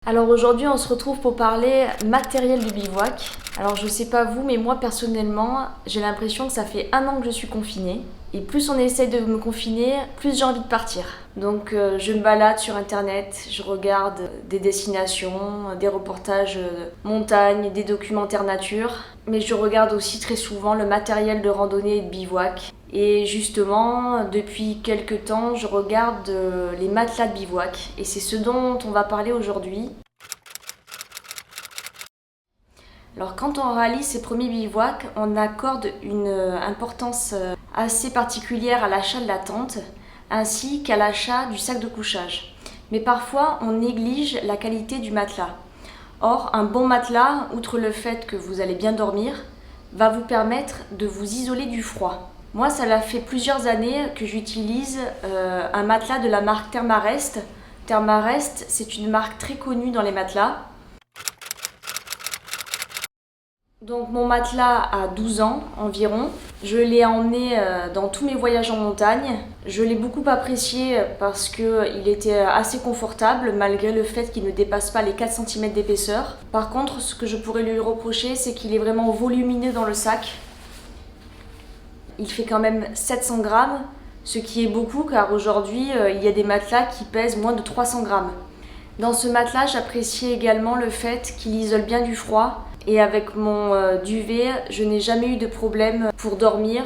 Alors aujourd'hui on se retrouve pour parler matériel de bivouac. Alors je sais pas vous, mais moi personnellement j'ai l'impression que ça fait 1 an que je suis confinée. Et plus on essaie de me confiner, plus j'ai envie de partir. Donc je me balade sur internet, je regarde des destinations, des reportages montagne, des documentaires nature. Mais je regarde aussi très souvent le matériel de randonnée et de bivouac. Et justement, depuis quelques temps, je regarde les matelas de bivouac. Et c'est ce dont on va parler aujourd'hui. Alors quand on réalise ses premiers bivouacs, on accorde une importance assez particulière à l'achat de la tente, ainsi qu'à l'achat du sac de couchage. Mais parfois, on néglige la qualité du matelas. Or, un bon matelas, outre le fait que vous allez bien dormir, va vous permettre de vous isoler du froid. Moi, ça fait plusieurs années que j'utilise un matelas de la marque Thermarest. Thermarest, c'est une marque très connue dans les matelas. Donc mon matelas a 12 ans environ. Je l'ai emmené dans tous mes voyages en montagne. Je l'ai beaucoup apprécié parce qu'il était assez confortable malgré le fait qu'il ne dépasse pas les 4 cm d'épaisseur. Par contre, ce que je pourrais lui reprocher, c'est qu'il est vraiment volumineux dans le sac. Il fait quand même 700 grammes, ce qui est beaucoup car aujourd'hui il y a des matelas qui pèsent moins de 300 grammes. Dans ce matelas, j'apprécie également le fait qu'il isole bien du froid. Et avec mon duvet, je n'ai jamais eu de problème pour dormir,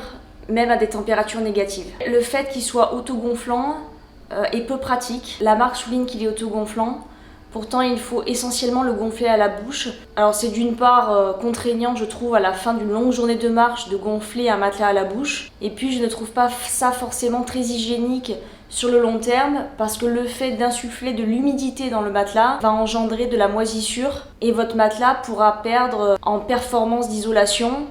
même à des températures négatives. Le fait qu'il soit autogonflant est peu pratique. La marque souligne qu'il est autogonflant. Pourtant, il faut essentiellement le gonfler à la bouche. Alors c'est d'une part contraignant, je trouve, à la fin d'une longue journée de marche, de gonfler un matelas à la bouche. Et puis, je ne trouve pas ça forcément très hygiénique sur le long terme, parce que le fait d'insuffler de l'humidité dans le matelas va engendrer de la moisissure et votre matelas pourra perdre en performance d'isolation.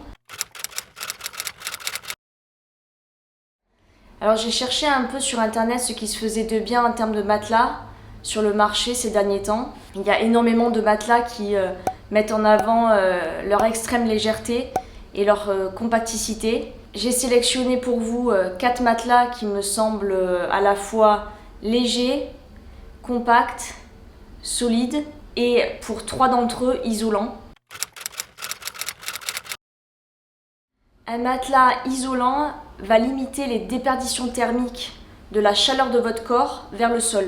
Alors j'ai cherché un peu sur internet ce qui se faisait de bien en termes de matelas sur le marché ces derniers temps. Il y a énormément de matelas qui mettent en avant leur extrême légèreté et leur compacticité. J'ai sélectionné pour vous 4 matelas qui me semblent à la fois légers, compacts, solides et pour 3 d'entre eux isolants. Un matelas isolant va limiter les déperditions thermiques de la chaleur de votre corps vers le sol.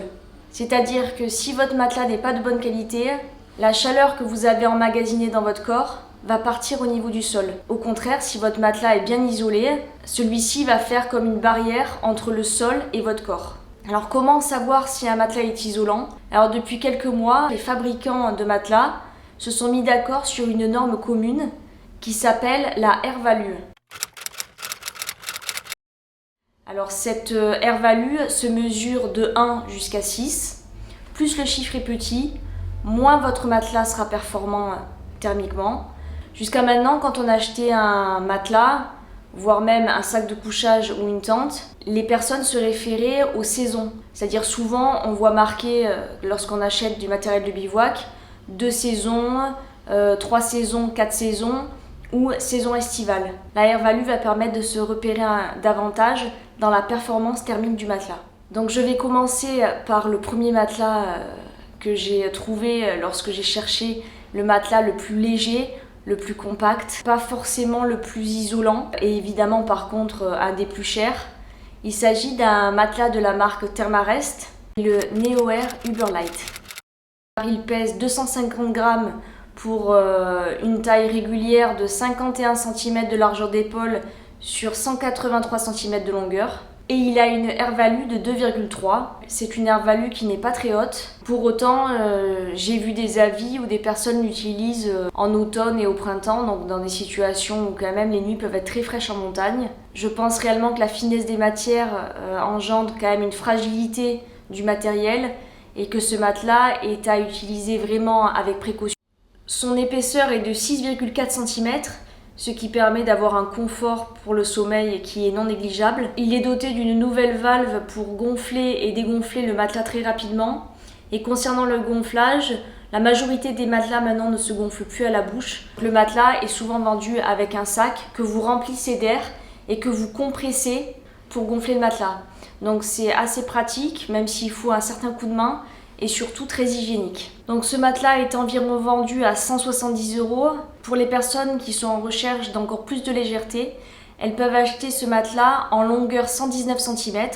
C'est-à-dire que si votre matelas n'est pas de bonne qualité, la chaleur que vous avez emmagasinée dans votre corps va partir au niveau du sol. Au contraire, si votre matelas est bien isolé, celui-ci va faire comme une barrière entre le sol et votre corps. Alors comment savoir si un matelas est isolant? Alors depuis quelques mois, les fabricants de matelas se sont mis d'accord sur une norme commune qui s'appelle la R-Value. Alors cette R-Value se mesure de 1 jusqu'à 6. Plus le chiffre est petit, moins votre matelas sera performant thermiquement. Jusqu'à maintenant, quand on achetait un matelas, voire même un sac de couchage ou une tente, les personnes se référaient aux saisons. C'est-à-dire souvent, on voit marqué, lorsqu'on achète du matériel de bivouac, 2 saisons, 3 saisons, 4 saisons ou saison estivale. La R-Value va permettre de se repérer davantage dans la performance thermique du matelas. Donc je vais commencer par le premier matelas que j'ai trouvé lorsque j'ai cherché le matelas le plus léger, le plus compact, pas forcément le plus isolant et évidemment par contre un des plus chers. Il s'agit d'un matelas de la marque Thermarest, le NeoAir Uberlight. Il pèse 250 grammes pour une taille régulière de 51 cm de largeur d'épaule sur 183 cm de longueur. Et il a une R-Value de 2,3. C'est une R-Value qui n'est pas très haute. Pour autant, j'ai vu des avis où des personnes l'utilisent en automne et au printemps, donc dans des situations où quand même les nuits peuvent être très fraîches en montagne. Je pense réellement que la finesse des matières engendre quand même une fragilité du matériel et que ce matelas est à utiliser vraiment avec précaution. Son épaisseur est de 6,4 cm. Ce qui permet d'avoir un confort pour le sommeil qui est non négligeable. Il est doté d'une nouvelle valve pour gonfler et dégonfler le matelas très rapidement. Et concernant le gonflage, la majorité des matelas maintenant ne se gonflent plus à la bouche. Le matelas est souvent vendu avec un sac que vous remplissez d'air et que vous compressez pour gonfler le matelas. Donc c'est assez pratique, même s'il faut un certain coup de main. et surtout très hygiénique. Donc ce matelas est environ vendu à 170 €. Pour les personnes qui sont en recherche d'encore plus de légèreté, elles peuvent acheter ce matelas en longueur 119 cm.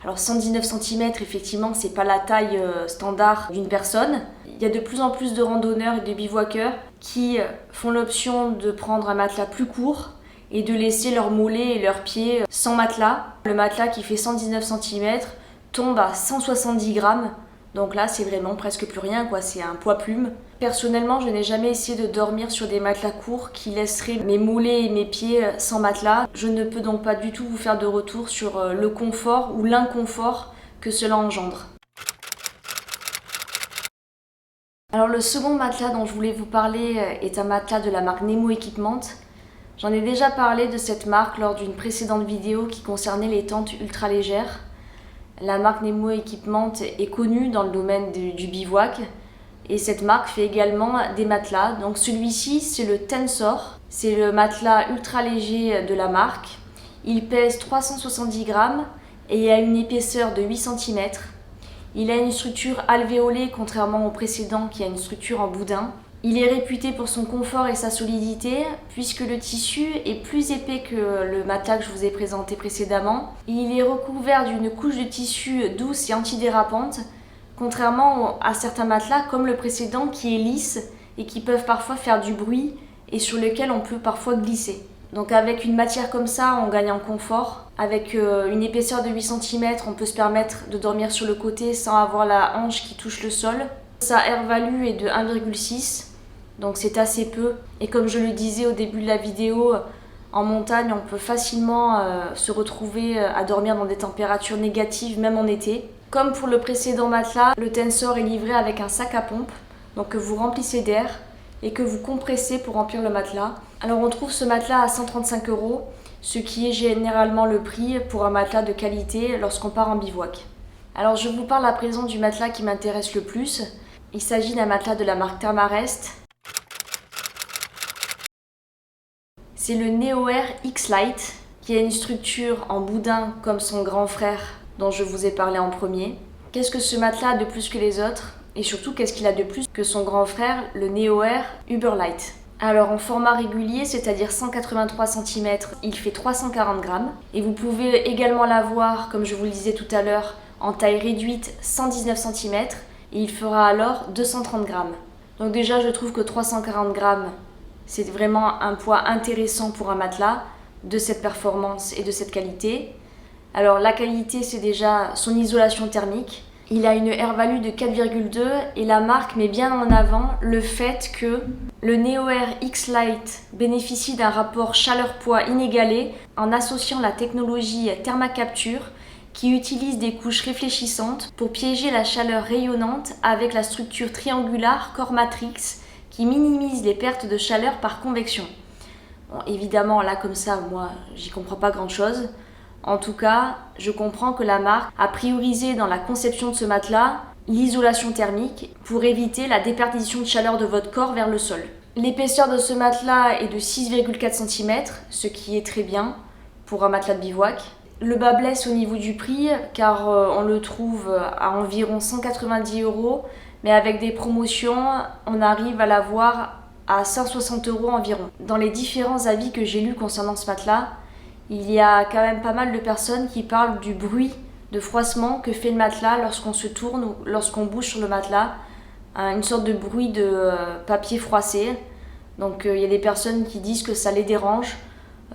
Alors 119 cm, effectivement, c'est pas la taille standard d'une personne. Il y a de plus en plus de randonneurs et de bivouaqueurs qui font l'option de prendre un matelas plus court et de laisser leurs mollets et leurs pieds sans matelas. Le matelas qui fait 119 cm tombe à 170 grammes. Donc là, c'est vraiment presque plus rien, quoi. C'est un poids plume. Personnellement, je n'ai jamais essayé de dormir sur des matelas courts qui laisseraient mes mollets et mes pieds sans matelas. Je ne peux donc pas du tout vous faire de retour sur le confort ou l'inconfort que cela engendre. Alors le second matelas dont je voulais vous parler est un matelas de la marque Nemo Equipment. J'en ai déjà parlé de cette marque lors d'une précédente vidéo qui concernait les tentes ultra légères. La marque Nemo Equipment est connue dans le domaine du bivouac et cette marque fait également des matelas. Donc celui-ci, c'est le Tensor, c'est le matelas ultra léger de la marque. Il pèse 370 grammes et a une épaisseur de 8 cm. Il a une structure alvéolée contrairement au précédent qui a une structure en boudin. Il est réputé pour son confort et sa solidité puisque le tissu est plus épais que le matelas que je vous ai présenté précédemment. Il est recouvert d'une couche de tissu douce et antidérapante, contrairement à certains matelas comme le précédent qui est lisse et qui peuvent parfois faire du bruit et sur lequel on peut parfois glisser. Donc avec une matière comme ça, on gagne en confort. Avec une épaisseur de 8 cm, on peut se permettre de dormir sur le côté sans avoir la hanche qui touche le sol. Sa R-value est de 1,6, donc c'est assez peu. Et comme je le disais au début de la vidéo, en montagne, on peut facilement se retrouver à dormir dans des températures négatives, même en été. Comme pour le précédent matelas, le Tensor est livré avec un sac à pompe, donc que vous remplissez d'air et que vous compressez pour remplir le matelas. Alors on trouve ce matelas à 135 €, ce qui est généralement le prix pour un matelas de qualité lorsqu'on part en bivouac. Alors je vous parle à présent du matelas qui m'intéresse le plus. Il s'agit d'un matelas de la marque Thermarest. C'est le NeoAir X-Lite qui a une structure en boudin comme son grand frère dont je vous ai parlé en premier. Qu'est-ce que ce matelas a de plus que les autres? Et surtout, qu'est-ce qu'il a de plus que son grand frère, le NeoAir Uberlite? Alors en format régulier, c'est-à-dire 183 cm, il fait 340 grammes. Et vous pouvez également l'avoir, comme je vous le disais tout à l'heure, en taille réduite 119 cm. Et il fera alors 230 grammes. Donc déjà, je trouve que 340 grammes, c'est vraiment un poids intéressant pour un matelas de cette performance et de cette qualité. Alors la qualité, c'est déjà son isolation thermique. Il a une R-value de 4,2 et la marque met bien en avant le fait que le NeoAir X-Lite bénéficie d'un rapport chaleur-poids inégalé en associant la technologie Thermacapture qui utilise des couches réfléchissantes pour piéger la chaleur rayonnante avec la structure triangulaire Core Matrix qui minimise les pertes de chaleur par convection. Bon, évidemment, là comme ça, moi, j'y comprends pas grand-chose. En tout cas, je comprends que la marque a priorisé dans la conception de ce matelas l'isolation thermique pour éviter la déperdition de chaleur de votre corps vers le sol. L'épaisseur de ce matelas est de 6,4 cm, ce qui est très bien pour un matelas de bivouac. Le bas blesse au niveau du prix car on le trouve à environ 190 €, mais avec des promotions, on arrive à l'avoir à 160 € environ. Dans les différents avis que j'ai lus concernant ce matelas, il y a quand même pas mal de personnes qui parlent du bruit de froissement que fait le matelas lorsqu'on se tourne ou lorsqu'on bouge sur le matelas, une sorte de bruit de papier froissé. Donc il y a des personnes qui disent que ça les dérange,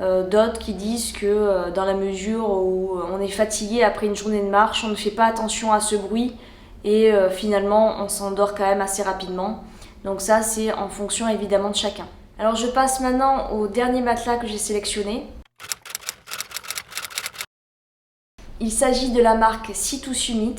d'autres qui disent que dans la mesure où on est fatigué après une journée de marche, on ne fait pas attention à ce bruit et finalement on s'endort quand même assez rapidement. Donc ça c'est en fonction évidemment de chacun. Alors je passe maintenant au dernier matelas que j'ai sélectionné. Il s'agit de la marque Sea2 Summit.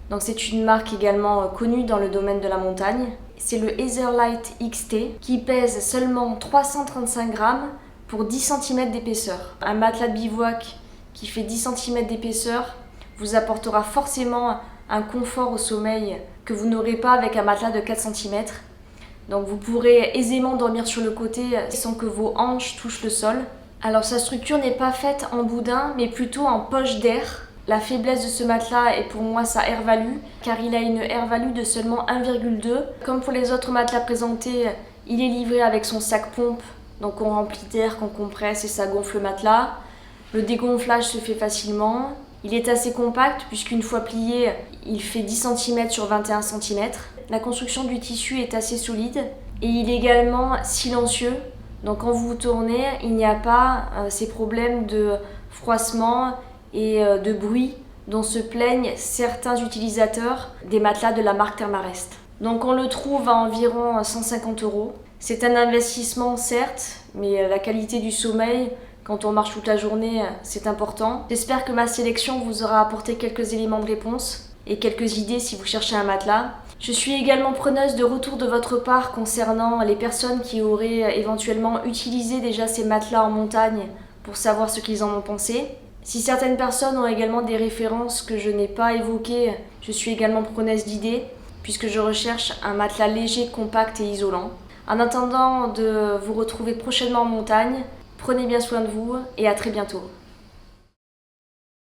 Donc c'est une marque également connue dans le domaine de la montagne. C'est le Etherlite XT qui pèse seulement 335 grammes pour 10 cm d'épaisseur. Un matelas de bivouac qui fait 10 cm d'épaisseur vous apportera forcément un confort au sommeil que vous n'aurez pas avec un matelas de 4 cm. Donc vous pourrez aisément dormir sur le côté sans que vos hanches touchent le sol. Alors sa structure n'est pas faite en boudin mais plutôt en poche d'air La faiblesse de ce matelas est pour moi sa R-value, car il a une R-value de seulement 1,2. Comme pour les autres matelas présentés, il est livré avec son sac pompe, donc on remplit d'air, qu'on compresse et ça gonfle le matelas. Le dégonflage se fait facilement. Il est assez compact puisqu'une fois plié, il fait 10 cm sur 21 cm. La construction du tissu est assez solide et il est également silencieux. Donc quand vous tournez, il n'y a pas ces problèmes de froissement et de bruit dont se plaignent certains utilisateurs des matelas de la marque Thermarest. Donc on le trouve à environ 150 €. C'est un investissement certes, mais la qualité du sommeil, quand on marche toute la journée, c'est important. J'espère que ma sélection vous aura apporté quelques éléments de réponse et quelques idées si vous cherchez un matelas. Je suis également preneuse de retour de votre part concernant les personnes qui auraient éventuellement utilisé déjà ces matelas en montagne pour savoir ce qu'ils en ont pensé. Si certaines personnes ont également des références que je n'ai pas évoquées, je suis également preneuse d'idées puisque je recherche un matelas léger, compact et isolant. En attendant de vous retrouver prochainement en montagne, prenez bien soin de vous et à très bientôt.